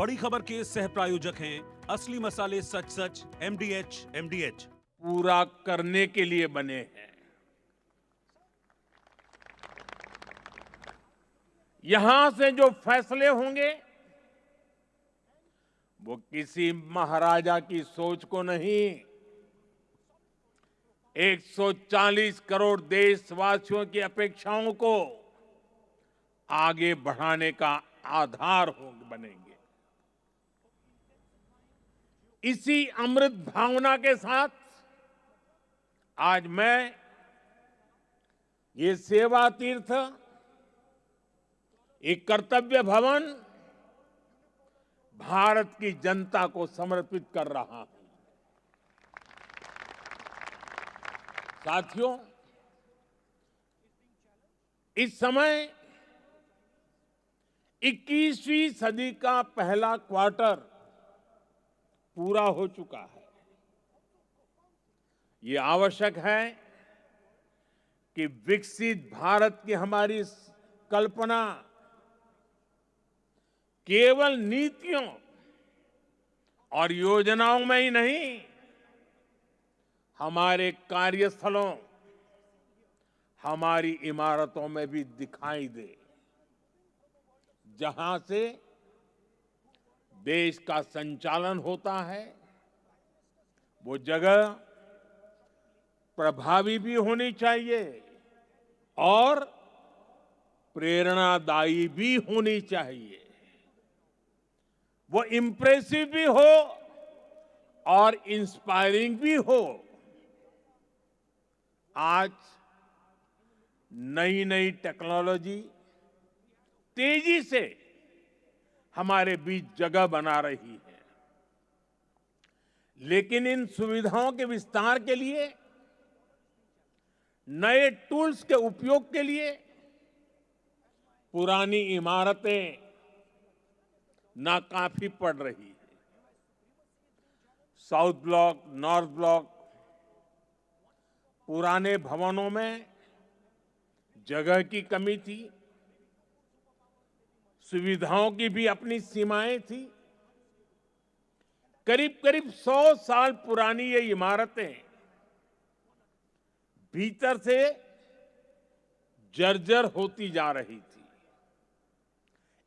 बड़ी खबर के सह प्रायोजक हैं असली मसाले सच सच एमडीएच। पूरा करने के लिए बने हैं। यहां से जो फैसले होंगे वो किसी महाराजा की सोच को नहीं, 140 करोड़ देशवासियों की अपेक्षाओं को आगे बढ़ाने का आधार बनेंगे। इसी अमृत भावना के साथ आज मैं ये सेवा तीर्थ, एक कर्तव्य भवन भारत की जनता को समर्पित कर रहा हूं। साथियों, इस समय 21वीं सदी का पहला क्वार्टर पूरा हो चुका है। ये आवश्यक है कि विकसित भारत की हमारी कल्पना केवल नीतियों और योजनाओं में ही नहीं, हमारे कार्यस्थलों, हमारी इमारतों में भी दिखाई दे, जहां से देश का संचालन होता है वो जगह प्रभावी भी होनी चाहिए और प्रेरणादायी भी होनी चाहिए। वो इंप्रेसिव भी हो और इंस्पायरिंग भी हो। आज नई नई टेक्नोलॉजी तेजी से हमारे बीच जगह बना रही है, लेकिन इन सुविधाओं के विस्तार के लिए, नए टूल्स के उपयोग के लिए पुरानी इमारतें नाकाफी पड़ रही है। साउथ ब्लॉक, नॉर्थ ब्लॉक, पुराने भवनों में जगह की कमी थी, सुविधाओं की भी अपनी सीमाएं थी। करीब करीब 100 साल पुरानी ये इमारतें भीतर से जर्जर होती जा रही थी।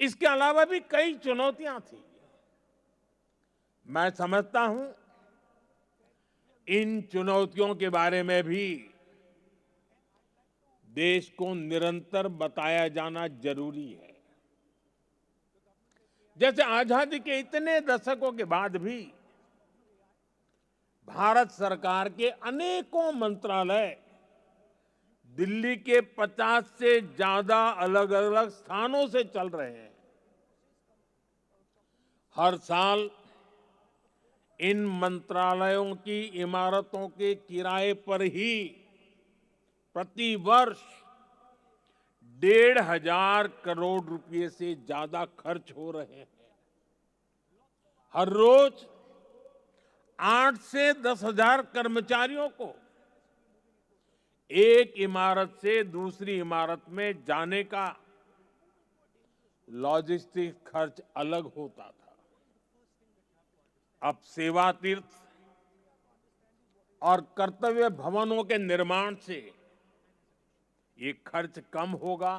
इसके अलावा भी कई चुनौतियां थी। मैं समझता हूं इन चुनौतियों के बारे में भी देश को निरंतर बताया जाना जरूरी है। जैसे आजादी के इतने दशकों के बाद भी भारत सरकार के अनेकों मंत्रालय दिल्ली के 50 से ज्यादा अलग अलग स्थानों से चल रहे हैं। हर साल इन मंत्रालयों की इमारतों के किराए पर ही प्रति वर्ष 1,500 करोड़ रुपए से ज्यादा खर्च हो रहे हैं। हर रोज 8 से 10,000 कर्मचारियों को एक इमारत से दूसरी इमारत में जाने का लॉजिस्टिक खर्च अलग होता था। अब सेवा तीर्थ और कर्तव्य भवनों के निर्माण से ये खर्च कम होगा,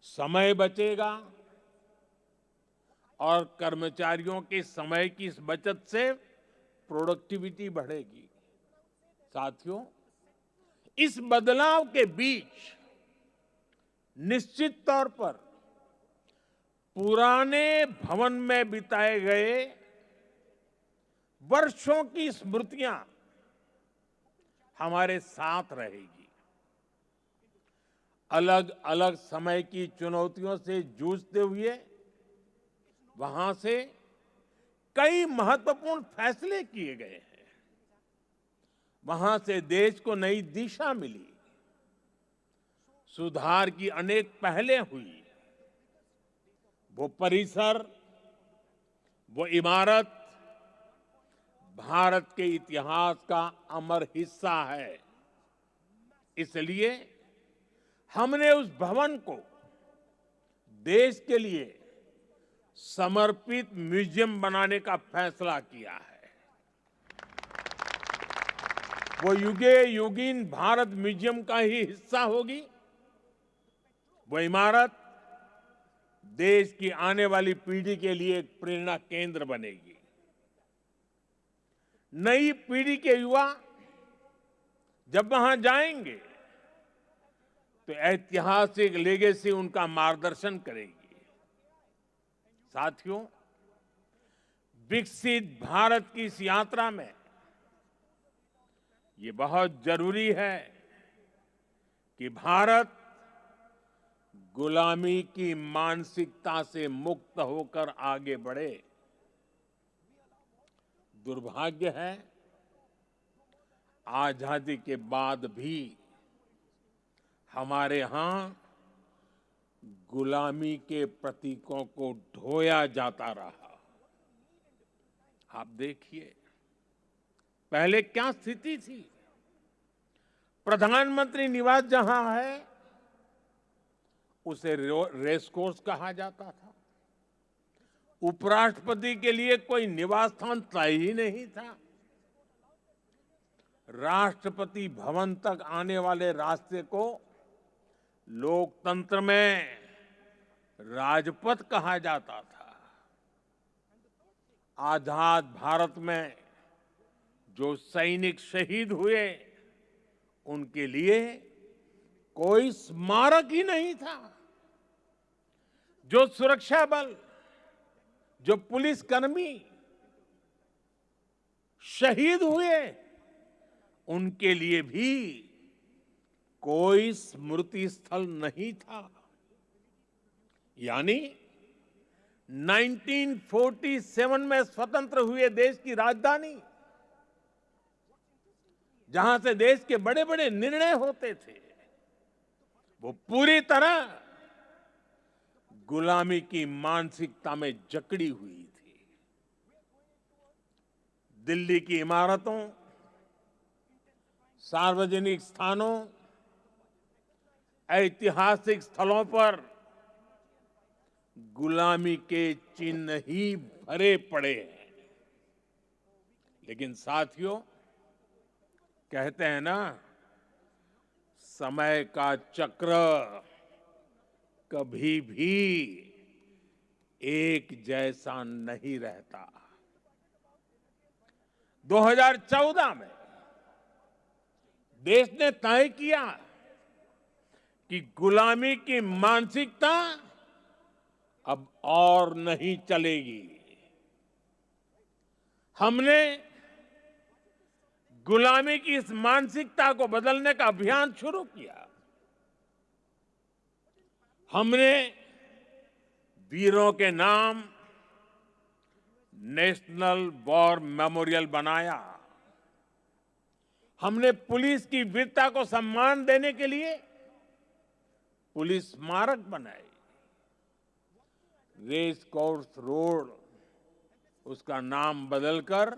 समय बचेगा और कर्मचारियों के समय की इस बचत से प्रोडक्टिविटी बढ़ेगी। साथियों, इस बदलाव के बीच निश्चित तौर पर पुराने भवन में बिताए गए वर्षों की स्मृतियां हमारे साथ रहेगी। अलग अलग समय की चुनौतियों से जूझते हुए वहां से कई महत्वपूर्ण फैसले किए गए हैं। वहां से देश को नई दिशा मिली, सुधार की अनेक पहलें हुई। वो परिसर, वो इमारत भारत के इतिहास का अमर हिस्सा है। इसलिए हमने उस भवन को देश के लिए समर्पित म्यूजियम बनाने का फैसला किया है। वो युगे युगीन भारत म्यूजियम का ही हिस्सा होगी। वो इमारत देश की आने वाली पीढ़ी के लिए एक प्रेरणा केंद्र बनेगी। नई पीढ़ी के युवा जब वहां जाएंगे तो ऐतिहासिक लेगेसी उनका मार्गदर्शन करेगी। साथियों, विकसित भारत की इस यात्रा में ये बहुत जरूरी है कि भारत गुलामी की मानसिकता से मुक्त होकर आगे बढ़े। दुर्भाग्य है, आजादी के बाद भी हमारे यहां गुलामी के प्रतीकों को ढोया जाता रहा। आप देखिए, पहले क्या स्थिति थी। प्रधानमंत्री निवास जहां है उसे रेस कोर्स कहा जाता था। उपराष्ट्रपति के लिए कोई निवास स्थान तय ही नहीं था। राष्ट्रपति भवन तक आने वाले रास्ते को लोकतंत्र में राजपथ कहा जाता था। आजाद भारत में जो सैनिक शहीद हुए उनके लिए कोई स्मारक ही नहीं था। जो सुरक्षा बल, जो पुलिसकर्मी शहीद हुए उनके लिए भी कोई स्मृति स्थल नहीं था। यानी 1947 में स्वतंत्र हुए देश की राजधानी, जहां से देश के बड़े बड़े निर्णय होते थे, वो पूरी तरह गुलामी की मानसिकता में जकड़ी हुई थी। दिल्ली की इमारतों, सार्वजनिक स्थानों, ऐतिहासिक स्थलों पर गुलामी के चिन्ह ही भरे पड़े हैं। लेकिन साथियों, कहते हैं ना, समय का चक्र कभी भी एक जैसा नहीं रहता। 2014 में देश ने तय किया कि गुलामी की मानसिकता अब और नहीं चलेगी। हमने गुलामी की इस मानसिकता को बदलने का अभियान शुरू किया। हमने वीरों के नाम नेशनल वॉर मेमोरियल बनाया। हमने पुलिस की वीरता को सम्मान देने के लिए पुलिस स्मारक बनाए। रेस कोर्स रोड, उसका नाम बदलकर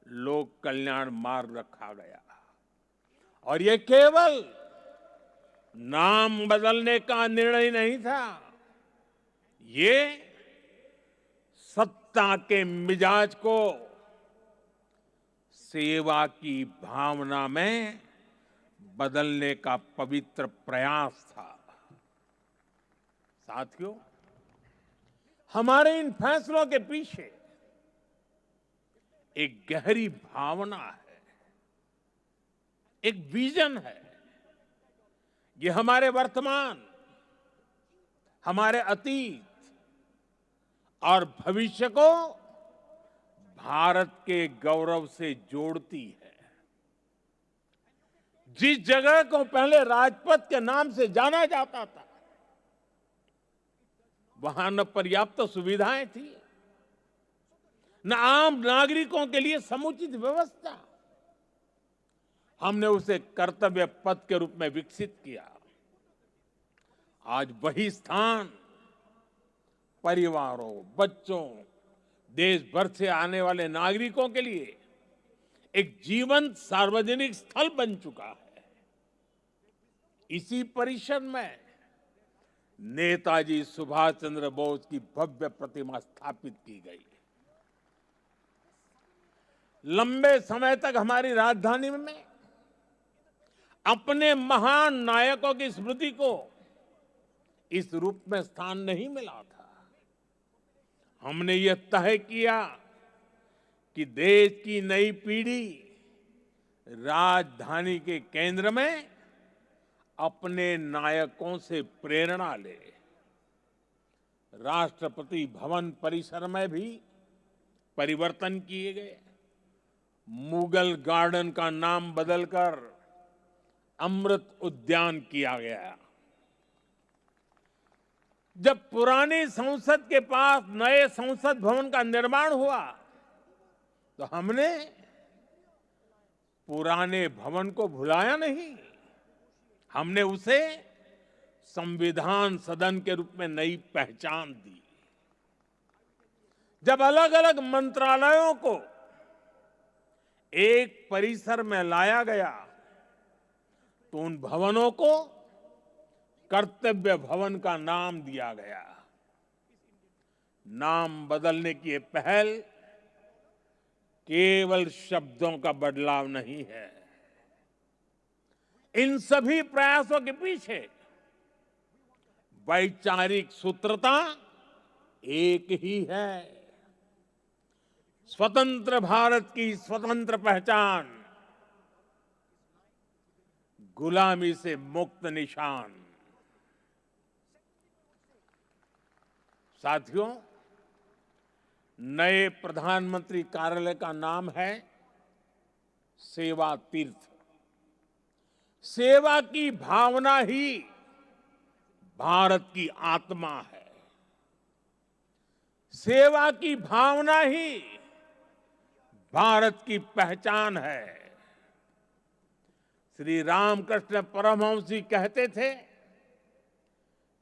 लोक कल्याण मार्ग रखा गया। और ये केवल नाम बदलने का निर्णय नहीं था, ये सत्ता के मिजाज को सेवा की भावना में बदलने का पवित्र प्रयास था। साथियों, हमारे इन फैसलों के पीछे एक गहरी भावना है, एक विजन है। ये हमारे वर्तमान, हमारे अतीत और भविष्य को भारत के गौरव से जोड़ती है। जिस जगह को पहले राजपथ के नाम से जाना जाता था, वहां न पर्याप्त सुविधाएं थी, न आम नागरिकों के लिए समुचित व्यवस्था। हमने उसे कर्तव्य पथ के रूप में विकसित किया। आज वही स्थान परिवारों, बच्चों, देश भर से आने वाले नागरिकों के लिए एक जीवंत सार्वजनिक स्थल बन चुका है। इसी परिसर में नेताजी सुभाष चंद्र बोस की भव्य प्रतिमा स्थापित की गई। लंबे समय तक हमारी राजधानी में अपने महान नायकों की स्मृति को इस रूप में स्थान नहीं मिला था। हमने यह तय किया कि देश की नई पीढ़ी राजधानी के केंद्र में अपने नायकों से प्रेरणा ले। राष्ट्रपति भवन परिसर में भी परिवर्तन किए गए। मुगल गार्डन का नाम बदलकर अमृत उद्यान किया गया। जब पुरानी संसद के पास नए संसद भवन का निर्माण हुआ तो हमने पुराने भवन को भुलाया नहीं। हमने उसे संविधान सदन के रूप में नई पहचान दी। जब अलग अलग मंत्रालयों को एक परिसर में लाया गया तो उन भवनों को कर्तव्य भवन का नाम दिया गया। नाम बदलने की ये पहल केवल शब्दों का बदलाव नहीं है। इन सभी प्रयासों के पीछे वैचारिक सूत्रता एक ही है। स्वतंत्र भारत की स्वतंत्र पहचान, गुलामी से मुक्त निशान। साथियों, नए प्रधानमंत्री कार्यालय का नाम है सेवा तीर्थ। सेवा की भावना ही भारत की आत्मा है। सेवा की भावना ही भारत की पहचान है। श्री रामकृष्ण परमहंस जी कहते थे,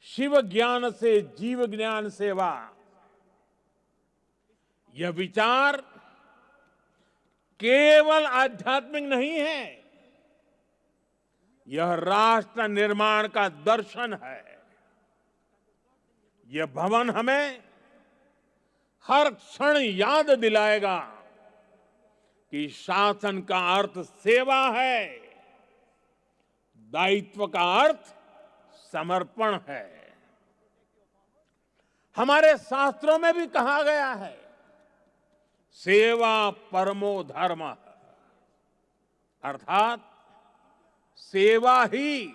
शिव ज्ञान से जीव ज्ञान सेवा। यह विचार केवल आध्यात्मिक नहीं है, यह राष्ट्र निर्माण का दर्शन है। यह भवन हमें हर क्षण याद दिलाएगा कि शासन का अर्थ सेवा है, दायित्व का अर्थ समर्पण है। हमारे शास्त्रों में भी कहा गया है, सेवा परमो धर्म, अर्थात सेवा ही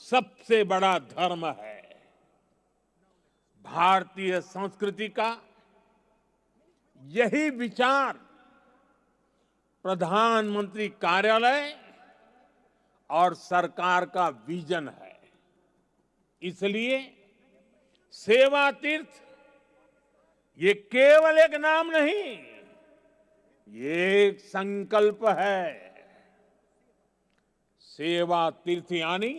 सबसे बड़ा धर्म है। भारतीय संस्कृति का यही विचार प्रधानमंत्री कार्यालय और सरकार का विजन है। इसलिए सेवा तीर्थ ये केवल एक नाम नहीं, ये एक संकल्प है। सेवा तीर्थ यानी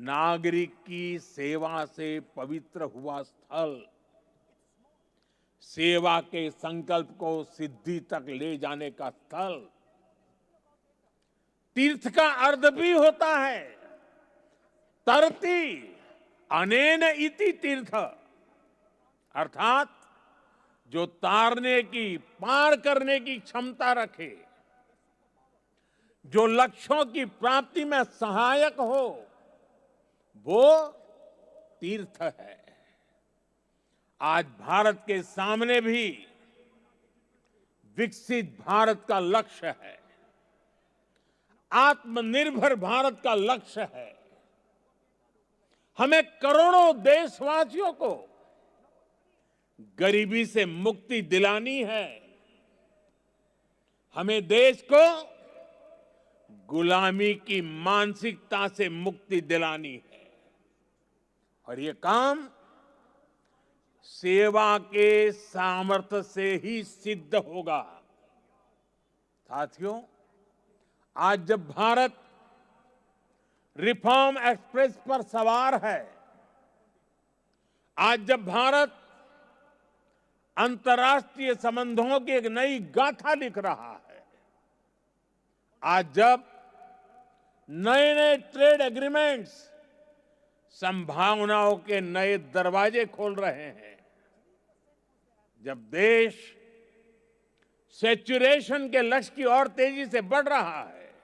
नागरिक की सेवा से पवित्र हुआ स्थल, सेवा के संकल्प को सिद्धि तक ले जाने का स्थल। तीर्थ का अर्थ भी होता है तरति अनेन इति तीर्थ, अर्थात जो तारने की, पार करने की क्षमता रखे, जो लक्ष्यों की प्राप्ति में सहायक हो, वो तीर्थ है। आज भारत के सामने भी विकसित भारत का लक्ष्य है, आत्मनिर्भर भारत का लक्ष्य है। हमें करोड़ों देशवासियों को गरीबी से मुक्ति दिलानी है। हमें देश को गुलामी की मानसिकता से मुक्ति दिलानी है, और ये काम सेवा के सामर्थ्य से ही सिद्ध होगा। साथियों, आज जब भारत रिफॉर्म एक्सप्रेस पर सवार है, आज जब भारत अंतर्राष्ट्रीय संबंधों की एक नई गाथा लिख रहा है, आज जब नए नए ट्रेड एग्रीमेंट्स संभावनाओं के नए दरवाजे खोल रहे हैं। जब देश सैचुरेशन के लक्ष्य की ओर तेजी से बढ़ रहा है,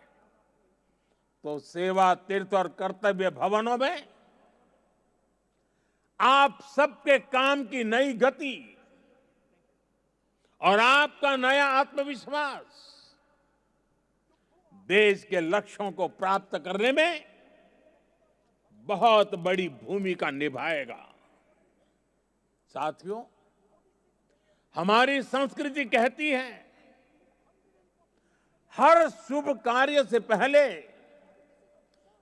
तो सेवा, तीर्थ और कर्तव्य भवनों में आप सबके काम की नई गति और आपका नया आत्मविश्वास देश के लक्ष्यों को प्राप्त करने में बहुत बड़ी भूमिका निभाएगा। साथियों, हमारी संस्कृति कहती है, हर शुभ कार्य से पहले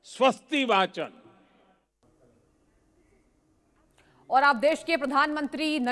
स्वस्ति वाचन। और आप देश के प्रधानमंत्री नरेंद्र